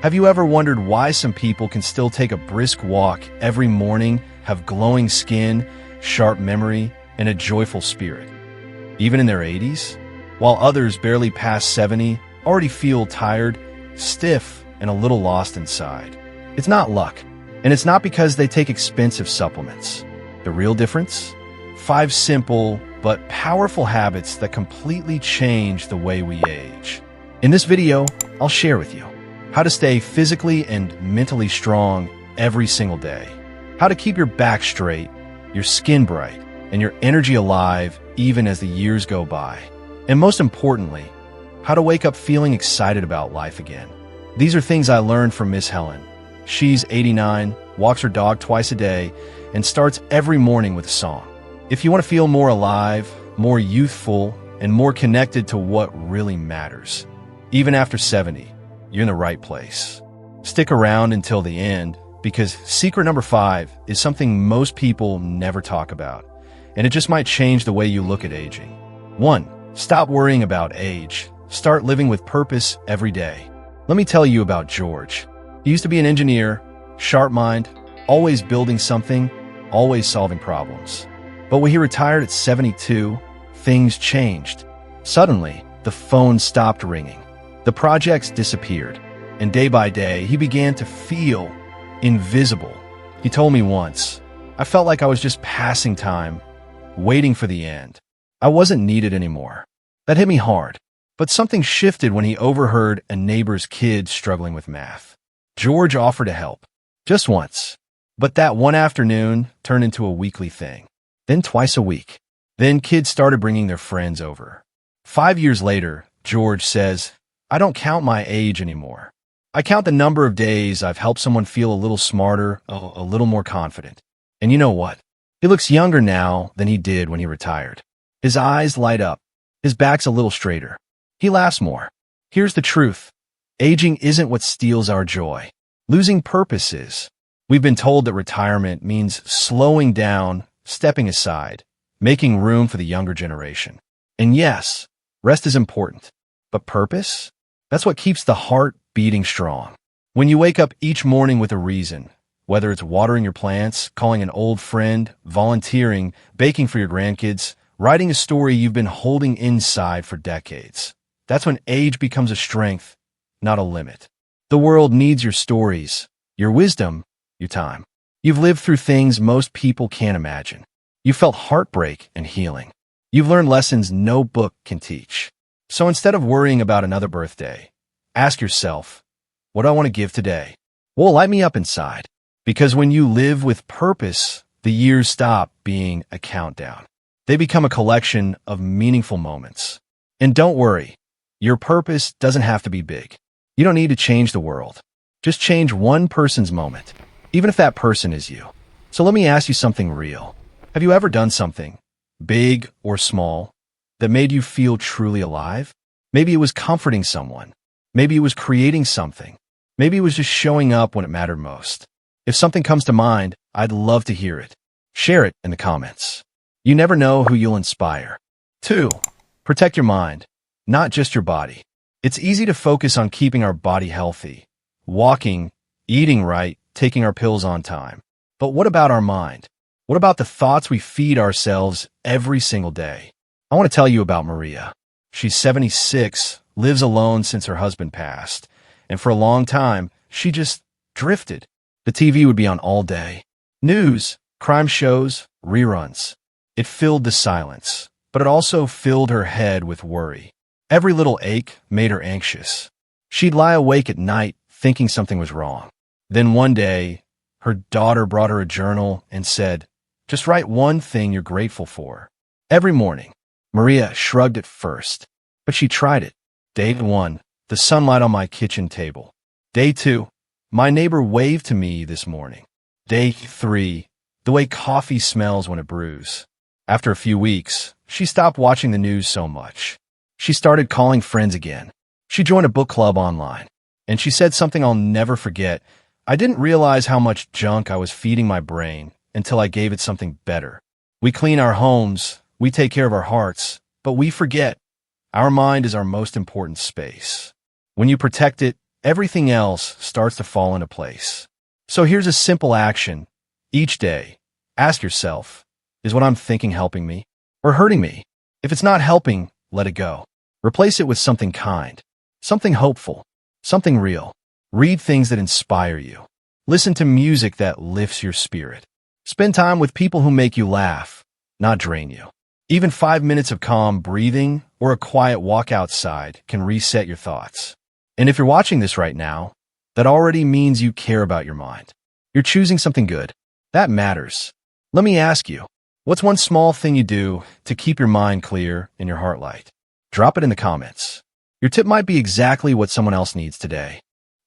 Have you ever wondered why some people can still take a brisk walk every morning, have glowing skin, sharp memory, and a joyful spirit, even in their 80s? While others barely past 70 already feel tired, stiff, and a little lost inside. It's not luck, and it's not because they take expensive supplements. The real difference? 5 simple but powerful habits that completely change the way we age. In this video, I'll share with you how to stay physically and mentally strong every single day, how to keep your back straight, your skin bright, and your energy alive even as the years go by, and most importantly, how to wake up feeling excited about life again. These are things I learned from Miss Helen. She's 89, walks her dog twice a day, and starts every morning with a song. If you want to feel more alive, more youthful, and more connected to what really matters, even after 70, you're in the right place. Stick around until the end, because secret number 5 is something most people never talk about, and it just might change the way you look at aging. 1. Stop worrying about age. Start living with purpose every day. Let me tell you about George. He used to be an engineer, sharp mind, always building something, always solving problems. But when he retired at 72, things changed. Suddenly, the phone stopped ringing. The projects disappeared, and day by day, he began to feel invisible. He told me once, "I felt like I was just passing time, waiting for the end. I wasn't needed anymore." That hit me hard, but something shifted when he overheard a neighbor's kid struggling with math. George offered to help, just once, but that one afternoon turned into a weekly thing, then twice a week. Then kids started bringing their friends over. 5 years later, George says, "I don't count my age anymore. I count the number of days I've helped someone feel a little smarter, a little more confident." And you know what? He looks younger now than he did when he retired. His eyes light up. His back's a little straighter. He laughs more. Here's the truth. Aging isn't what steals our joy. Losing purpose is. We've been told that retirement means slowing down, stepping aside, making room for the younger generation. And yes, rest is important. But purpose? That's what keeps the heart beating strong. When you wake up each morning with a reason, whether it's watering your plants, calling an old friend, volunteering, baking for your grandkids, writing a story you've been holding inside for decades, that's when age becomes a strength, not a limit. The world needs your stories, your wisdom, your time. You've lived through things most people can't imagine. You felt heartbreak and healing. You've learned lessons no book can teach. So instead of worrying about another birthday, ask yourself, what do I want to give today? What will light me up inside? Because when you live with purpose, the years stop being a countdown. They become a collection of meaningful moments. And don't worry, your purpose doesn't have to be big. You don't need to change the world. Just change one person's moment, even if that person is you. So let me ask you something real. Have you ever done something, big or small, that made you feel truly alive? Maybe it was comforting someone. Maybe it was creating something. Maybe it was just showing up when it mattered most. If something comes to mind, I'd love to hear it. Share it in the comments. You never know who you'll inspire. 2. Protect your mind, not just your body. It's easy to focus on keeping our body healthy, walking, eating right, taking our pills on time. But what about our mind? What about the thoughts we feed ourselves every single day? I want to tell you about Maria. She's 76, lives alone since her husband passed, and for a long time, she just drifted. The TV would be on all day. News, crime shows, reruns. It filled the silence, but it also filled her head with worry. Every little ache made her anxious. She'd lie awake at night thinking something was wrong. Then one day, her daughter brought her a journal and said, "Just write one thing you're grateful for." Every morning, Maria shrugged at first, but she tried it. Day 1, the sunlight on my kitchen table. Day 2, my neighbor waved to me this morning. Day 3, the way coffee smells when it brews. After a few weeks, she stopped watching the news so much. She started calling friends again. She joined a book club online, and she said something I'll never forget. "I didn't realize how much junk I was feeding my brain until I gave it something better." We clean our homes, we take care of our hearts, but we forget our mind is our most important space. When you protect it, everything else starts to fall into place. So here's a simple action. Each day, ask yourself, is what I'm thinking helping me or hurting me? If it's not helping, let it go. Replace it with something kind, something hopeful, something real. Read things that inspire you. Listen to music that lifts your spirit. Spend time with people who make you laugh, not drain you. Even 5 minutes of calm breathing or a quiet walk outside can reset your thoughts. And if you're watching this right now, that already means you care about your mind. You're choosing something good. That matters. Let me ask you, what's one small thing you do to keep your mind clear and your heart light? Drop it in the comments. Your tip might be exactly what someone else needs today.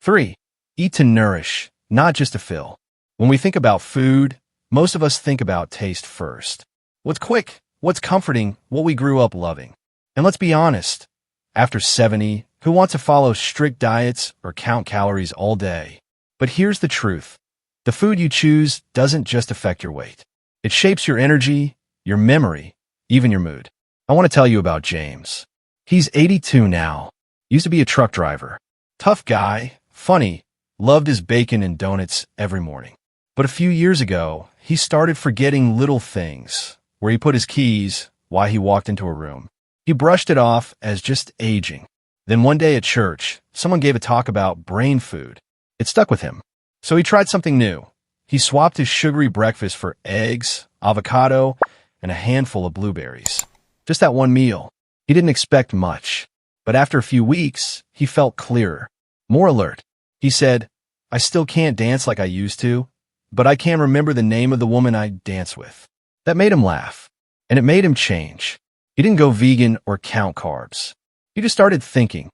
3. Eat to nourish, not just to fill. When we think about food, most of us think about taste first. What's quick, what's comforting, what we grew up loving. And let's be honest, after 70, who wants to follow strict diets or count calories all day? But here's the truth. The food you choose doesn't just affect your weight. It shapes your energy, your memory, even your mood. I want to tell you about James. He's 82 now. Used to be a truck driver. Tough guy, funny, loved his bacon and donuts every morning. But a few years ago, he started forgetting little things. Where he put his keys, why he walked into a room. He brushed it off as just aging. Then one day at church, someone gave a talk about brain food. It stuck with him. So he tried something new. He swapped his sugary breakfast for eggs, avocado, and a handful of blueberries. Just that one meal. He didn't expect much. But after a few weeks, he felt clearer, more alert. He said, I still can't dance like I used to, but I can remember the name of the woman I danced with. That made him laugh, and it made him change. He didn't go vegan or count carbs. He just started thinking,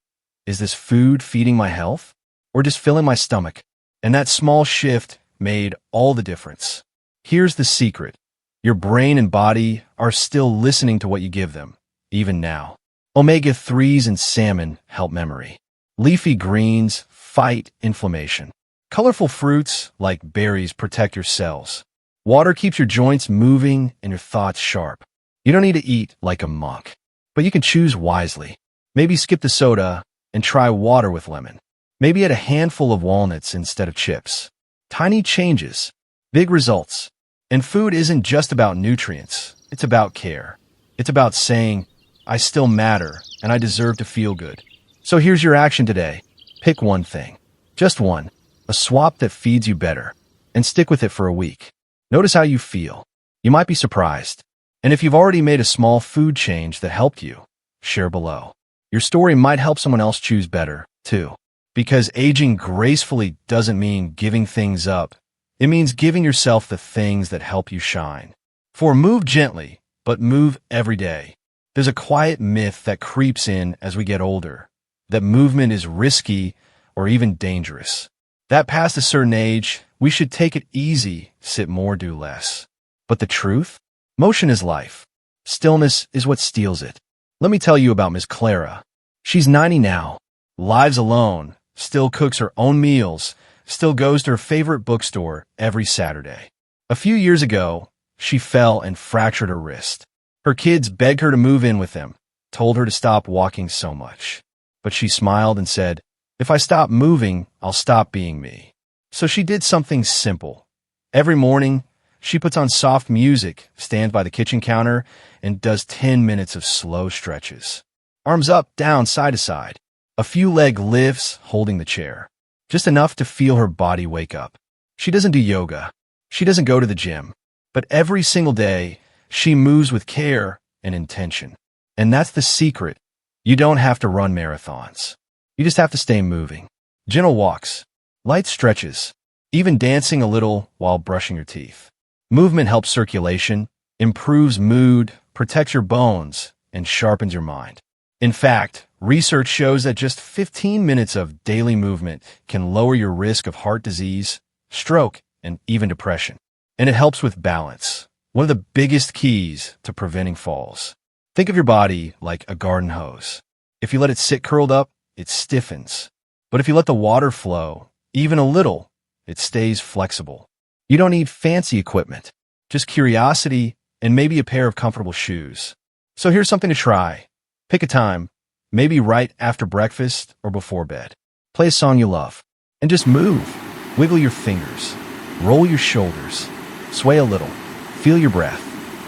is this food feeding my health or just filling my stomach? And that small shift made all the difference. Here's the secret. Your brain and body are still listening to what you give them, even now. Omega-3s in salmon help memory. Leafy greens fight inflammation. Colorful fruits like berries protect your cells. Water keeps your joints moving and your thoughts sharp. You don't need to eat like a monk, but you can choose wisely. Maybe skip the soda and try water with lemon. Maybe add a handful of walnuts instead of chips. Tiny changes, big results. And food isn't just about nutrients. It's about care. It's about saying, I still matter and I deserve to feel good. So here's your action today. Pick one thing. Just one. A swap that feeds you better. And stick with it for a week. Notice how you feel. You might be surprised. And if you've already made a small food change that helped you, share below. Your story might help someone else choose better, too. Because aging gracefully doesn't mean giving things up. It means giving yourself the things that help you shine. For move gently, but move every day. There's a quiet myth that creeps in as we get older, that movement is risky or even dangerous. That past a certain age, we should take it easy, sit more, do less. But the truth? Motion is life. Stillness is what steals it. Let me tell you about Miss Clara. She's 90 now, lives alone, still cooks her own meals, still goes to her favorite bookstore every Saturday. A few years ago, she fell and fractured her wrist. Her kids begged her to move in with them, told her to stop walking so much. But she smiled and said, if I stop moving, I'll stop being me. So she did something simple. Every morning, she puts on soft music, stands by the kitchen counter, and does 10 minutes of slow stretches. Arms up, down, side to side. A few leg lifts, holding the chair. Just enough to feel her body wake up. She doesn't do yoga. She doesn't go to the gym. But every single day, she moves with care and intention. And that's the secret. You don't have to run marathons. You just have to stay moving. Gentle walks, light stretches, even dancing a little while brushing your teeth. Movement helps circulation, improves mood, protects your bones, and sharpens your mind. In fact, research shows that just 15 minutes of daily movement can lower your risk of heart disease, stroke, and even depression. And it helps with balance, one of the biggest keys to preventing falls. Think of your body like a garden hose. If you let it sit curled up, it stiffens. But if you let the water flow, even a little, it stays flexible. You don't need fancy equipment, just curiosity and maybe a pair of comfortable shoes. So here's something to try. Pick a time, maybe right after breakfast or before bed. Play a song you love. And just move. Wiggle your fingers. Roll your shoulders. Sway a little. Feel your breath.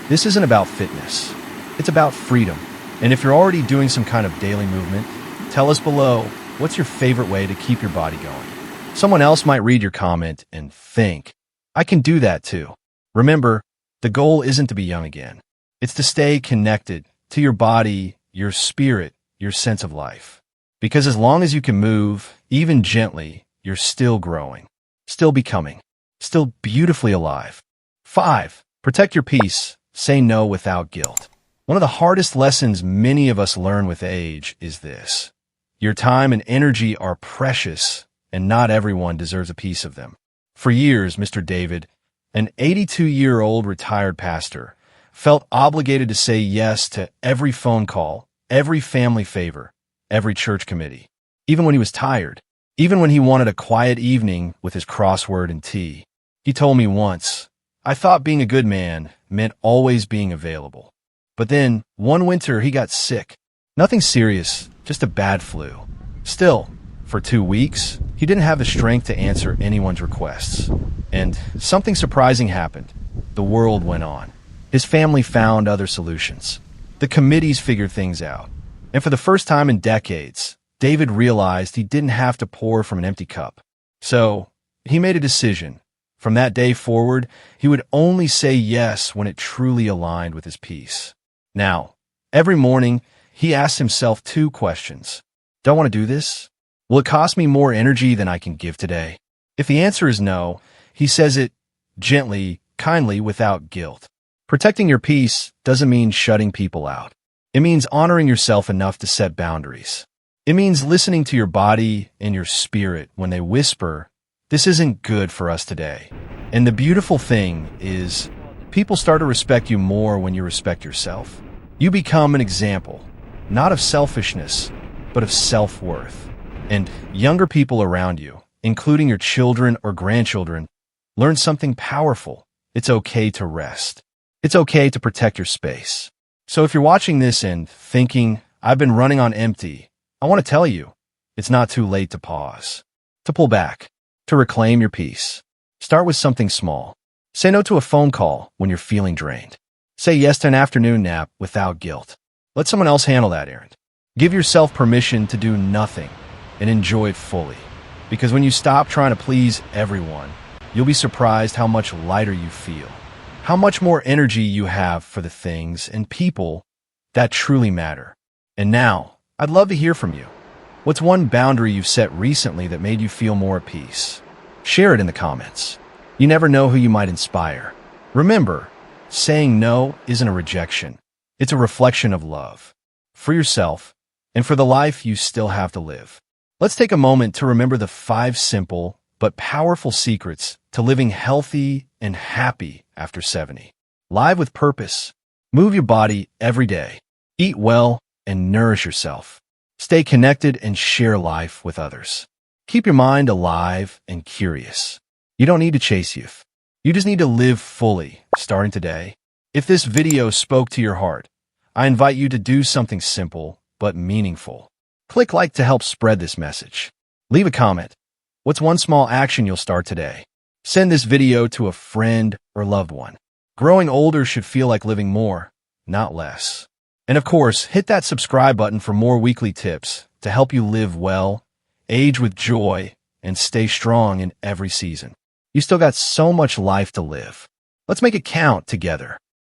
This isn't about fitness. It's about freedom. And if you're already doing some kind of daily movement, tell us below, what's your favorite way to keep your body going? Someone else might read your comment and think, I can do that too. Remember, the goal isn't to be young again. It's to stay connected to your body, your spirit, your sense of life. Because as long as you can move, even gently, you're still growing, still becoming, still beautifully alive. 5. Protect your peace. Say no without guilt. One of the hardest lessons many of us learn with age is this. Your time and energy are precious, and not everyone deserves a piece of them. For years, Mr. David, an 82-year-old retired pastor, felt obligated to say yes to every phone call, every family favor, every church committee, even when he was tired, even when he wanted a quiet evening with his crossword and tea. He told me once, I thought being a good man meant always being available. But then, one winter, he got sick. Nothing serious, just a bad flu. Still, for 2 weeks, he didn't have the strength to answer anyone's requests. And something surprising happened. The world went on. His family found other solutions. The committees figured things out. And for the first time in decades, David realized he didn't have to pour from an empty cup. So, he made a decision. From that day forward, he would only say yes when it truly aligned with his peace. Now, every morning, he asked himself 2 questions. Do I want to do this? Will it cost me more energy than I can give today? If the answer is no, he says it gently, kindly, without guilt. Protecting your peace doesn't mean shutting people out. It means honoring yourself enough to set boundaries. It means listening to your body and your spirit when they whisper, this isn't good for us today. And the beautiful thing is, people start to respect you more when you respect yourself. You become an example, not of selfishness, but of self-worth. And younger people around you, including your children or grandchildren, learn something powerful. It's okay to rest. It's okay to protect your space. So if you're watching this and thinking, I've been running on empty, I want to tell you, it's not too late to pause, to pull back, to reclaim your peace. Start with something small. Say no to a phone call when you're feeling drained. Say yes to an afternoon nap without guilt. Let someone else handle that errand. Give yourself permission to do nothing and enjoy it fully. Because when you stop trying to please everyone, you'll be surprised how much lighter you feel, how much more energy you have for the things and people that truly matter. And now, I'd love to hear from you. What's one boundary you've set recently that made you feel more at peace? Share it in the comments. You never know who you might inspire. Remember, saying no isn't a rejection. It's a reflection of love for yourself and for the life you still have to live. Let's take a moment to remember the 5 simple but powerful secrets to living healthy and happy after 70. Live with purpose. Move your body every day. Eat well and nourish yourself. Stay connected and share life with others. Keep your mind alive and curious. You don't need to chase youth. You just need to live fully, starting today. If this video spoke to your heart, I invite you to do something simple but meaningful. Click like to help spread this message. Leave a comment. What's one small action you'll start today? Send this video to a friend or loved one. Growing older should feel like living more, not less. And of course, hit that subscribe button for more weekly tips to help you live well, age with joy, and stay strong in every season. You still got so much life to live. Let's make it count together.